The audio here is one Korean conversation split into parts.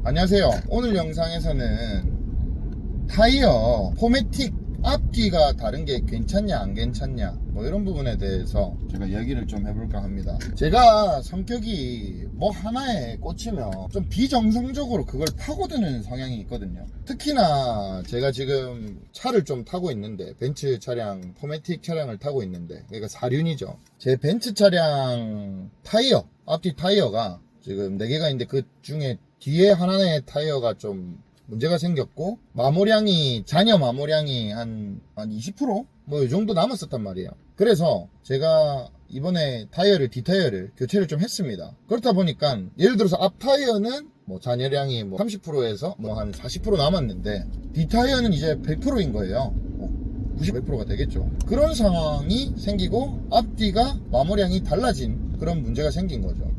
안녕하세요. 오늘 영상에서는 타이어 포매틱 앞뒤가 다른 게 괜찮냐 안 괜찮냐 뭐 이런 부분에 대해서 제가 이야기를 좀 해볼까 합니다. 제가 성격이 뭐 하나에 꽂히면 좀 비정상적으로 그걸 파고드는 성향이 있거든요. 특히나 제가 지금 차를 좀 타고 있는데, 벤츠 차량 포매틱 차량을 타고 있는데, 그러니까 4륜이죠. 제 벤츠 차량 타이어, 앞뒤 타이어가 지금 4개가 있는데 그 중에 뒤에 하나의 타이어가 좀 문제가 생겼고, 마모량이, 잔여 마모량이 한 20%? 뭐 이 정도 남았었단 말이에요. 그래서 제가 이번에 뒷타이어를 교체를 좀 했습니다. 그렇다 보니까 예를 들어서 앞 타이어는 뭐 잔여량이 뭐 30%에서 뭐 한 40% 남았는데, 뒷타이어는 이제 100%인 거예요. 90%가 되겠죠. 그런 상황이 생기고 앞뒤가 마모량이 달라진 그런 문제가 생긴 거죠.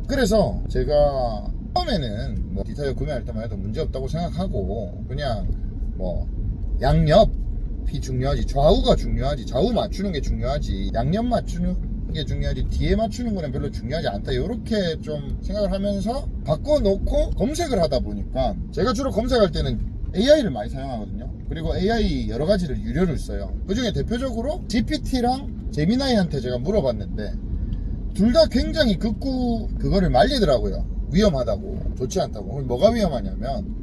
그래서 제가 처음에는 뭐 뒷타이어 구매할 때만 해도 문제없다고 생각하고, 그냥 뭐 양옆이 중요하지, 좌우가 중요하지, 좌우 맞추는 게 중요하지, 양옆 맞추는 게 중요하지, 뒤에 맞추는 거는 별로 중요하지 않다, 이렇게 좀 생각을 하면서 바꿔놓고 검색을 하다 보니까, 제가 주로 검색할 때는 AI를 많이 사용하거든요. 그리고 AI 여러 가지를 유료를 써요. 그 중에 대표적으로 GPT랑 제미나이한테 제가 물어봤는데 둘 다 굉장히 극구 그거를 말리더라고요. 위험하다고, 좋지 않다고. 뭐가 위험하냐면,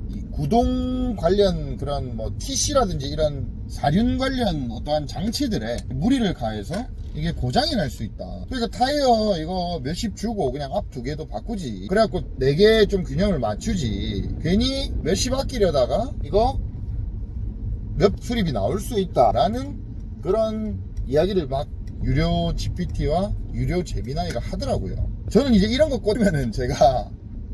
이 구동 관련 그런 뭐 TC라든지 이런 사륜 관련 어떠한 장치들에 무리를 가해서 이게 고장이 날 수 있다. 그러니까 타이어 이거 몇십 주고 그냥 앞 2개도 바꾸지, 그래갖고 4개 좀 균형을 맞추지, 괜히 몇십 아끼려다가 이거 몇 수리비 나올 수 있다라는 그런 이야기를 막 유료 GPT와 유료 제미나이가 하더라고요. 저는 이제 이런 거 꽂으면은 제가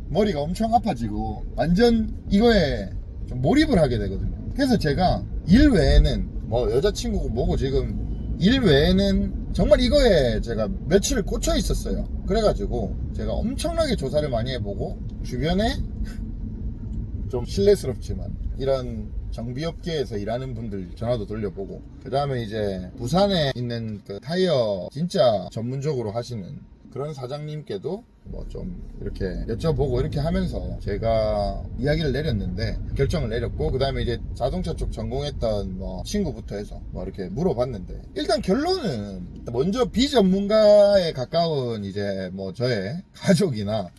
머리가 엄청 아파지고 완전 이거에 좀 몰입을 하게 되거든요. 그래서 제가 일 외에는 뭐 여자친구고 뭐고 지금 일 외에는 정말 이거에 제가 며칠 꽂혀 있었어요. 그래가지고 제가 엄청나게 조사를 많이 해보고, 주변에 좀 실례스럽지만 이런 정비업계에서 일하는 분들 전화도 돌려보고, 그 다음에 이제 부산에 있는 그 타이어 진짜 전문적으로 하시는 그런 사장님께도 뭐 좀 이렇게 여쭤보고, 이렇게 하면서 제가 이야기를 내렸는데, 결정을 내렸고, 그 다음에 이제 자동차 쪽 전공했던 뭐 친구부터 해서 뭐 이렇게 물어봤는데, 일단 결론은 먼저 비전문가에 가까운 이제 뭐 저의 가족이나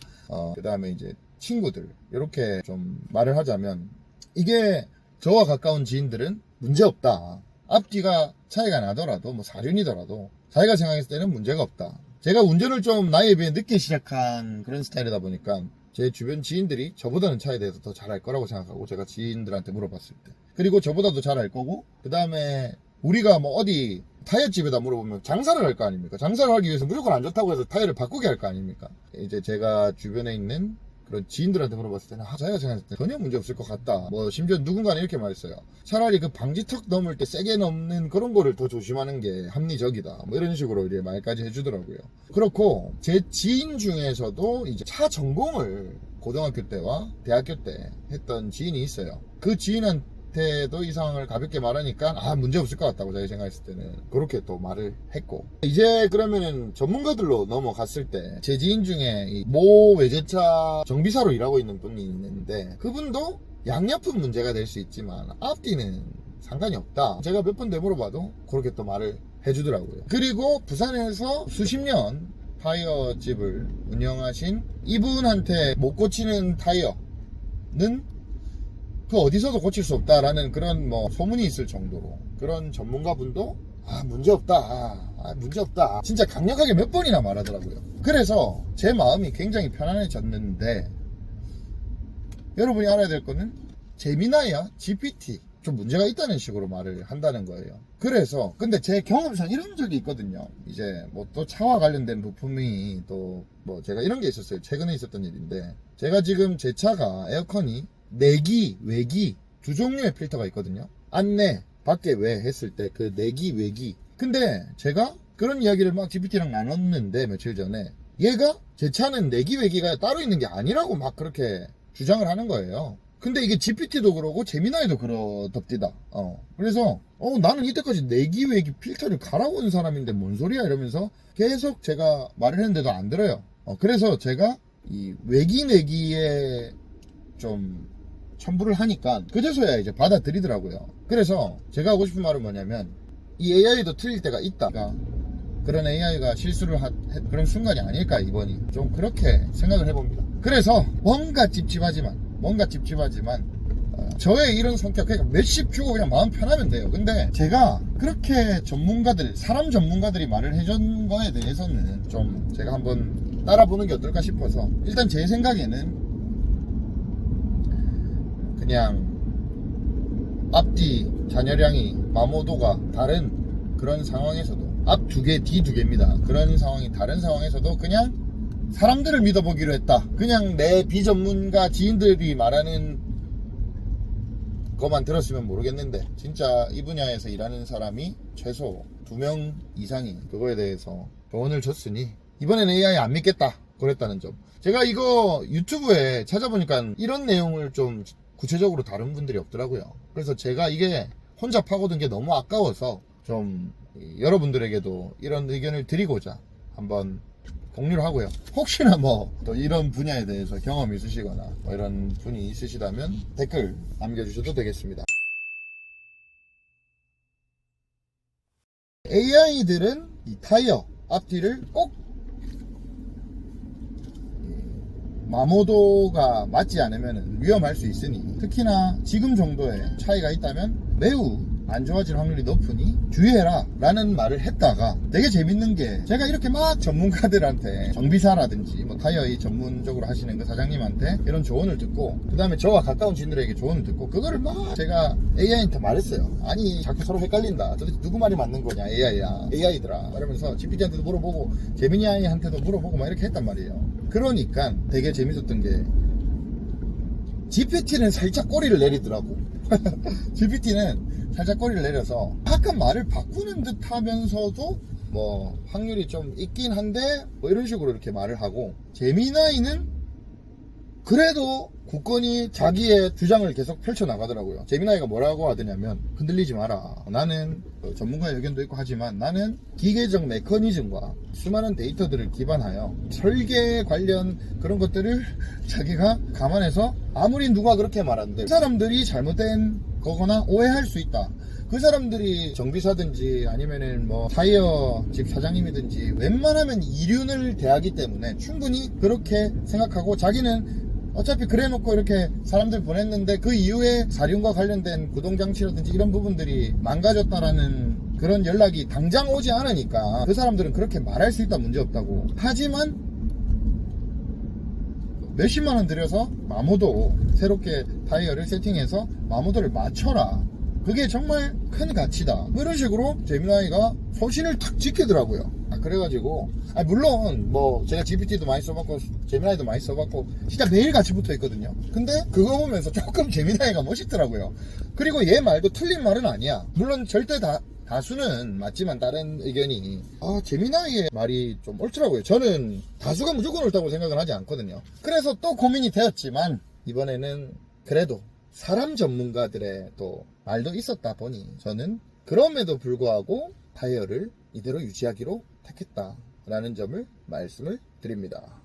그 다음에 이제 친구들, 이렇게 좀 말을 하자면, 이게 저와 가까운 지인들은 문제없다, 앞뒤가 차이가 나더라도 뭐 4륜이더라도 자기가 생각했을 때는 문제가 없다. 제가 운전을 좀 나이에 비해 늦게 시작한 그런 스타일이다 보니까 제 주변 지인들이 저보다는 차에 대해서 더 잘 알 거라고 생각하고, 제가 지인들한테 물어봤을 때, 그리고 저보다도 잘 알 거고, 그 다음에 우리가 뭐 어디 타이어집에다 물어보면 장사를 할 거 아닙니까? 장사를 하기 위해서 무조건 안 좋다고 해서 타이어를 바꾸게 할 거 아닙니까? 이제 제가 주변에 있는 그런 지인들한테 물어봤을 때는 자기가 생각했을 때 전혀 문제 없을 것 같다. 뭐 심지어 누군가는 이렇게 말했어요. 차라리 그 방지턱 넘을 때 세게 넘는 그런 거를 더 조심하는 게 합리적이다, 뭐 이런 식으로 이제 말까지 해주더라고요. 그렇고 제 지인 중에서도 이제 차 전공을 고등학교 때와 대학교 때 했던 지인이 있어요. 그 지인한테도 이 상황을 가볍게 말하니까 문제 없을 것 같다고 자기 생각했을 때는 그렇게 또 말을 했고, 이제 그러면은 전문가들로 넘어갔을 때 제 지인 중에 이 모 외제차 정비사로 일하고 있는 분이 있는데, 그분도 양옆은 문제가 될 수 있지만 앞뒤는 상관이 없다, 제가 몇 번 되물어봐도 그렇게 또 말을 해주더라고요. 그리고 부산에서 수십 년 타이어 집을 운영하신 이분한테 못 고치는 타이어는 그 어디서도 고칠 수 없다라는 그런 뭐 소문이 있을 정도로, 그런 전문가분도 문제없다 진짜 강력하게 몇 번이나 말하더라고요. 그래서 제 마음이 굉장히 편안해졌는데, 여러분이 알아야 될 거는 제미나이와 GPT 좀 문제가 있다는 식으로 말을 한다는 거예요. 그래서 근데 제 경험상 이런 적이 있거든요. 이제 뭐 또 차와 관련된 부품이 또 뭐 제가 이런 게 있었어요. 최근에 있었던 일인데, 제가 지금 제 차가 에어컨이 내기, 외기 두 종류의 필터가 있거든요. 안내, 밖에 외 했을 때 그 내기, 외기. 근데 제가 그런 이야기를 막 GPT랑 나눴는데, 며칠 전에 얘가 제 차는 내기, 외기가 따로 있는 게 아니라고 막 그렇게 주장을 하는 거예요. 근데 이게 GPT도 그러고 제미나이도 그러덥디다. 그래서 나는 이때까지 내기, 외기 필터를 갈아온 사람인데 뭔 소리야 이러면서 계속 제가 말을 했는데도 안 들어요. 그래서 제가 이 외기내기에 좀 첨부를 하니까 그제서야 이제 받아들이더라고요. 그래서 제가 하고 싶은 말은 뭐냐면, 이 AI도 틀릴 때가 있다. 그러니까 그런 AI가 실수를 그런 순간이 아닐까, 이번이. 좀 그렇게 생각을 해봅니다. 그래서 뭔가 찝찝하지만 저의 이런 성격, 그러니까 몇십 주고 그냥 마음 편하면 돼요. 근데 제가 그렇게 사람 전문가들이 말을 해준 거에 대해서는 좀 제가 한번 따라보는 게 어떨까 싶어서, 일단 제 생각에는 그냥 앞뒤 잔여량이 마모도가 다른 그런 상황에서도, 앞 두 개, 뒤 두 개입니다. 그런 상황이 다른 상황에서도 그냥 사람들을 믿어보기로 했다. 그냥 내 비전문가 지인들이 말하는 것만 들었으면 모르겠는데, 진짜 이 분야에서 일하는 사람이 최소 2명 이상이 그거에 대해서 조언을 줬으니 이번에는 AI 안 믿겠다 그랬다는 점. 제가 이거 유튜브에 찾아보니까 이런 내용을 좀 구체적으로 다룬 분들이 없더라고요. 그래서 제가 이게 혼자 파고든 게 너무 아까워서 좀 여러분들에게도 이런 의견을 드리고자 한번 공유를 하고요. 혹시나 뭐 또 이런 분야에 대해서 경험이 있으시거나 뭐 이런 분이 있으시다면 댓글 남겨주셔도 되겠습니다. AI들은 이 타이어 앞뒤를 꼭 마모도가 맞지 않으면 위험할 수 있으니, 특히나 지금 정도의 차이가 있다면 매우 안 좋아질 확률이 높으니 주의해라 라는 말을 했다가, 되게 재밌는 게, 제가 이렇게 막 전문가들한테, 정비사라든지 뭐 타이어 이 전문적으로 하시는 그 사장님한테 이런 조언을 듣고, 그 다음에 저와 가까운 지인들에게 조언을 듣고, 그거를 막 제가 AI한테 말했어요. 아니 자꾸 서로 헷갈린다, 도대체 누구 말이 맞는 거냐, AI더라 이러면서 GPT한테도 물어보고 제미니아이한테도 물어보고 막 이렇게 했단 말이에요. 그러니까 되게 재밌었던 게, GPT는 살짝 꼬리를 내리더라고. GPT는 살짝 꼬리를 내려서 약간 말을 바꾸는 듯 하면서도 뭐 확률이 좀 있긴 한데 뭐 이런 식으로 이렇게 말을 하고, 제미나이는 그래도 굳건히 자기의 주장을 계속 펼쳐나가더라고요. 제미나이가 뭐라고 하더냐면, 흔들리지 마라. 나는 전문가의 의견도 있고 하지만 나는 기계적 메커니즘과 수많은 데이터들을 기반하여 설계 관련 그런 것들을 자기가 감안해서, 아무리 누가 그렇게 말하는데 그 사람들이 잘못된 거거나 오해할 수 있다. 그 사람들이 정비사든지 아니면은 뭐 타이어 집 사장님이든지 웬만하면 이륜을 대하기 때문에 충분히 그렇게 생각하고, 자기는 어차피 그래 놓고 이렇게 사람들 보냈는데 그 이후에 사륜과 관련된 구동장치라든지 이런 부분들이 망가졌다라는 그런 연락이 당장 오지 않으니까 그 사람들은 그렇게 말할 수 있다, 문제없다고. 하지만 몇십만원 들여서 마모도 새롭게 타이어를 세팅해서 마모도를 맞춰라, 그게 정말 큰 가치다, 뭐 이런 식으로 제미나이가 소신을 탁 지키더라고요. 그래가지고 물론 뭐 제가 GPT도 많이 써봤고 제미나이도 많이 써봤고 진짜 매일 같이 붙어 있거든요. 근데 그거 보면서 조금 제미나이가 멋있더라고요. 그리고 얘 말도 틀린 말은 아니야. 물론 절대 다수는 맞지만 다른 의견이, 제미나이의 말이 좀 옳더라고요. 저는 다수가 무조건 옳다고 생각은 하지 않거든요. 그래서 또 고민이 되었지만 이번에는 그래도 사람 전문가들의 또 말도 있었다 보니 저는 그럼에도 불구하고 타이어를 이대로 유지하기로 택했다라는 점을 말씀을 드립니다.